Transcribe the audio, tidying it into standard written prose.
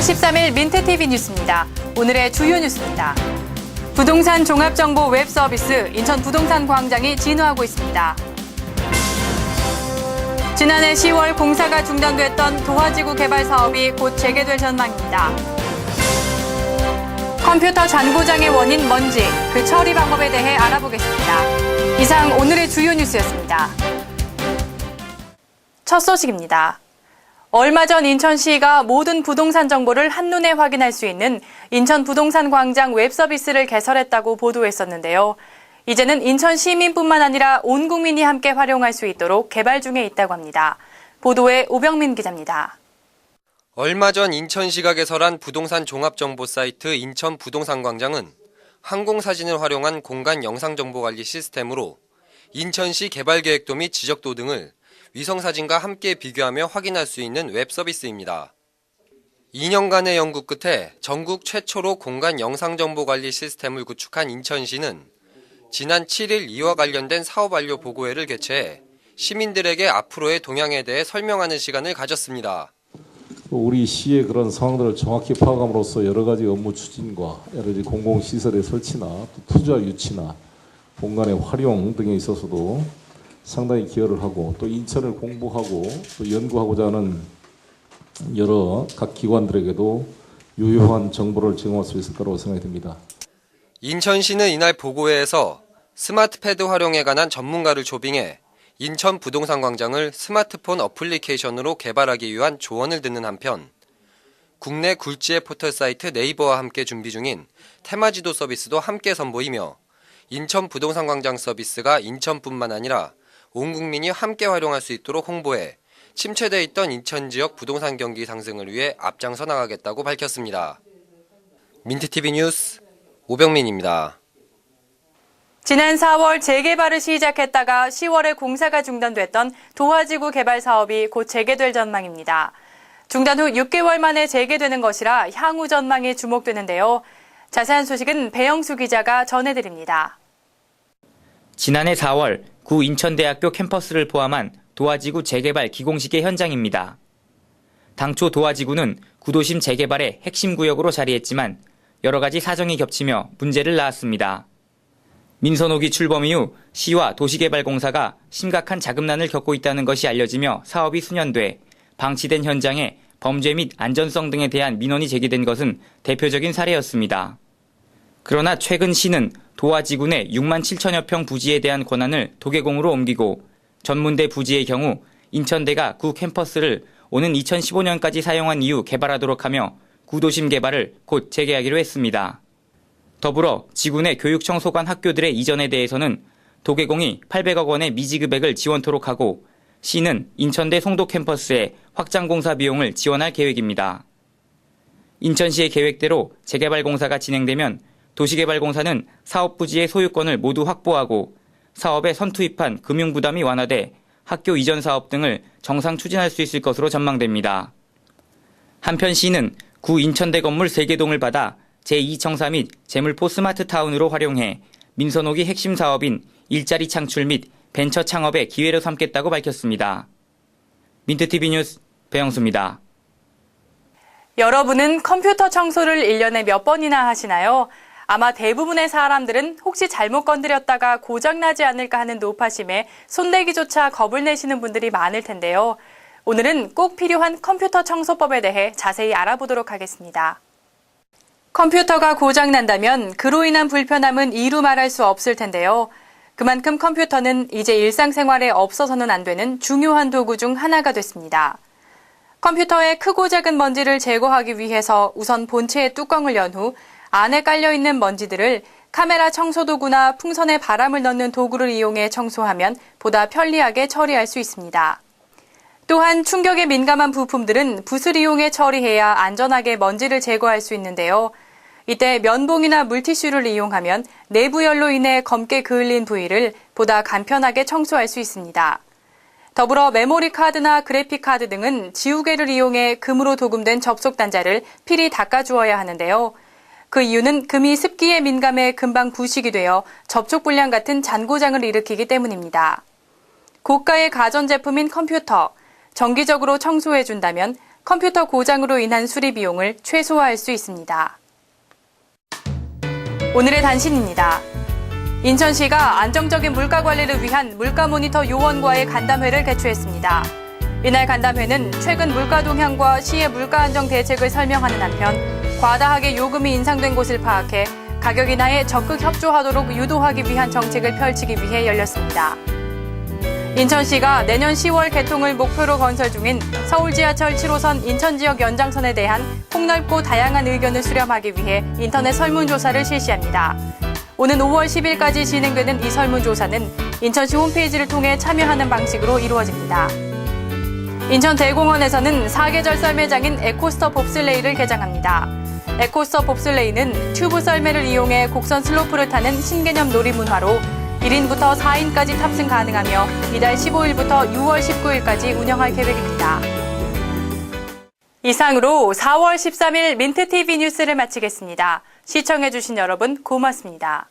10월 13일 민트TV 뉴스입니다. 오늘의 주요 뉴스입니다. 부동산 종합정보 웹 서비스 인천 부동산 광장이 진화하고 있습니다. 지난해 10월 공사가 중단됐던 도화지구 개발 사업이 곧 재개될 전망입니다. 컴퓨터 잔고장의 원인 뭔지, 그 처리 방법에 대해 알아보겠습니다. 이상 오늘의 주요 뉴스였습니다. 첫 소식입니다. 얼마 전 인천시가 모든 부동산 정보를 한눈에 확인할 수 있는 인천 부동산 광장 웹 서비스를 개설했다고 보도했었는데요. 이제는 인천 시민뿐만 아니라 온 국민이 함께 활용할 수 있도록 개발 중에 있다고 합니다. 보도에 오병민 기자입니다. 얼마 전 인천시가 개설한 부동산 종합정보 사이트 인천 부동산 광장은 항공사진을 활용한 공간 영상정보관리 시스템으로 인천시 개발계획도 및 지적도 등을 위성사진과 함께 비교하며 확인할 수 있는 웹 서비스입니다. 2년간의 연구 끝에 전국 최초로 공간 영상정보관리 시스템을 구축한 인천시는 지난 7일 이와 관련된 사업 완료 보고회를 개최해 시민들에게 앞으로의 동향에 대해 설명하는 시간을 가졌습니다. 우리 시의 그런 상황들을 정확히 파악함으로써 여러 가지 업무 추진과 여러 가지 공공시설의 설치나 또 투자 유치나 공간의 활용 등에 있어서도 상당히 기여를 하고 또 인천을 공부하고 또 연구하고자 하는 여러 각 기관들에게도 유효한 정보를 제공할 수 있을 거라고 생각이 듭니다. 인천시는 이날 보고회에서 스마트패드 활용에 관한 전문가를 초빙해 인천 부동산 광장을 스마트폰 어플리케이션으로 개발하기 위한 조언을 듣는 한편 국내 굴지의 포털 사이트 네이버와 함께 준비 중인 테마지도 서비스도 함께 선보이며 인천 부동산 광장 서비스가 인천뿐만 아니라 온 국민이 함께 활용할 수 있도록 홍보해 침체돼 있던 인천 지역 부동산 경기 상승을 위해 앞장서 나가겠다고 밝혔습니다. 민트TV 뉴스 오병민입니다. 지난 4월 재개발을 시작했다가 10월에 공사가 중단됐던 도화지구 개발 사업이 곧 재개될 전망입니다. 중단 후 6개월 만에 재개되는 것이라 향후 전망이 주목되는데요. 자세한 소식은 배영수 기자가 전해드립니다. 지난해 4월 구 인천대학교 캠퍼스를 포함한 도화지구 재개발 기공식의 현장입니다. 당초 도화지구는 구도심 재개발의 핵심 구역으로 자리했지만 여러 가지 사정이 겹치며 문제를 낳았습니다. 민선옥이 출범 이후 시와 도시개발공사가 심각한 자금난을 겪고 있다는 것이 알려지며 사업이 수년돼 방치된 현장에 범죄 및 안전성 등에 대한 민원이 제기된 것은 대표적인 사례였습니다. 그러나 최근 시는 도화지구 내 6만 7천여 평 부지에 대한 권한을 도계공으로 옮기고 전문대 부지의 경우 인천대가 구 캠퍼스를 오는 2015년까지 사용한 이후 개발하도록 하며 구도심 개발을 곧 재개하기로 했습니다. 더불어 지구 내 교육청소관 학교들의 이전에 대해서는 도계공이 800억 원의 미지급액을 지원토록 하고 시는 인천대 송도 캠퍼스의 확장 공사 비용을 지원할 계획입니다. 인천시의 계획대로 재개발 공사가 진행되면 도시개발공사는 사업 부지의 소유권을 모두 확보하고 사업에 선투입한 금융부담이 완화돼 학교 이전 사업 등을 정상 추진할 수 있을 것으로 전망됩니다. 한편 시는 구 인천대 건물 3개 동을 받아 제2청사 및 재물포 스마트타운으로 활용해 민선옥이 핵심 사업인 일자리 창출 및 벤처 창업의 기회로 삼겠다고 밝혔습니다. 민트TV 뉴스 배영수입니다. 여러분은 컴퓨터 청소를 1년에 몇 번이나 하시나요? 아마 대부분의 사람들은 혹시 잘못 건드렸다가 고장나지 않을까 하는 노파심에 손대기조차 겁을 내시는 분들이 많을 텐데요. 오늘은 꼭 필요한 컴퓨터 청소법에 대해 자세히 알아보도록 하겠습니다. 컴퓨터가 고장난다면 그로 인한 불편함은 이루 말할 수 없을 텐데요. 그만큼 컴퓨터는 이제 일상생활에 없어서는 안 되는 중요한 도구 중 하나가 됐습니다. 컴퓨터의 크고 작은 먼지를 제거하기 위해서 우선 본체의 뚜껑을 연 후 안에 깔려있는 먼지들을 카메라 청소도구나 풍선에 바람을 넣는 도구를 이용해 청소하면 보다 편리하게 처리할 수 있습니다. 또한 충격에 민감한 부품들은 붓을 이용해 처리해야 안전하게 먼지를 제거할 수 있는데요. 이때 면봉이나 물티슈를 이용하면 내부 열로 인해 검게 그을린 부위를 보다 간편하게 청소할 수 있습니다. 더불어 메모리 카드나 그래픽 카드 등은 지우개를 이용해 금으로 도금된 접속 단자를 필히 닦아주어야 하는데요. 그 이유는 금이 습기에 민감해 금방 부식이 되어 접촉불량 같은 잔고장을 일으키기 때문입니다. 고가의 가전제품인 컴퓨터, 정기적으로 청소해준다면 컴퓨터 고장으로 인한 수리 비용을 최소화할 수 있습니다. 오늘의 단신입니다. 인천시가 안정적인 물가 관리를 위한 물가 모니터 요원과의 간담회를 개최했습니다. 이날 간담회는 최근 물가 동향과 시의 물가 안정 대책을 설명하는 한편 과다하게 요금이 인상된 곳을 파악해 가격 인하에 적극 협조하도록 유도하기 위한 정책을 펼치기 위해 열렸습니다. 인천시가 내년 10월 개통을 목표로 건설 중인 서울 지하철 7호선 인천 지역 연장선에 대한 폭넓고 다양한 의견을 수렴하기 위해 인터넷 설문조사를 실시합니다. 오는 5월 10일까지 진행되는 이 설문조사는 인천시 홈페이지를 통해 참여하는 방식으로 이루어집니다. 인천 대공원에서는 사계절 썰매장인 에코스터 봅슬레이를 개장합니다. 에코스터 봅슬레이는 튜브 썰매를 이용해 곡선 슬로프를 타는 신개념 놀이문화로 1인부터 4인까지 탑승 가능하며 이달 15일부터 6월 19일까지 운영할 계획입니다. 이상으로 4월 13일 민트TV 뉴스를 마치겠습니다. 시청해주신 여러분 고맙습니다.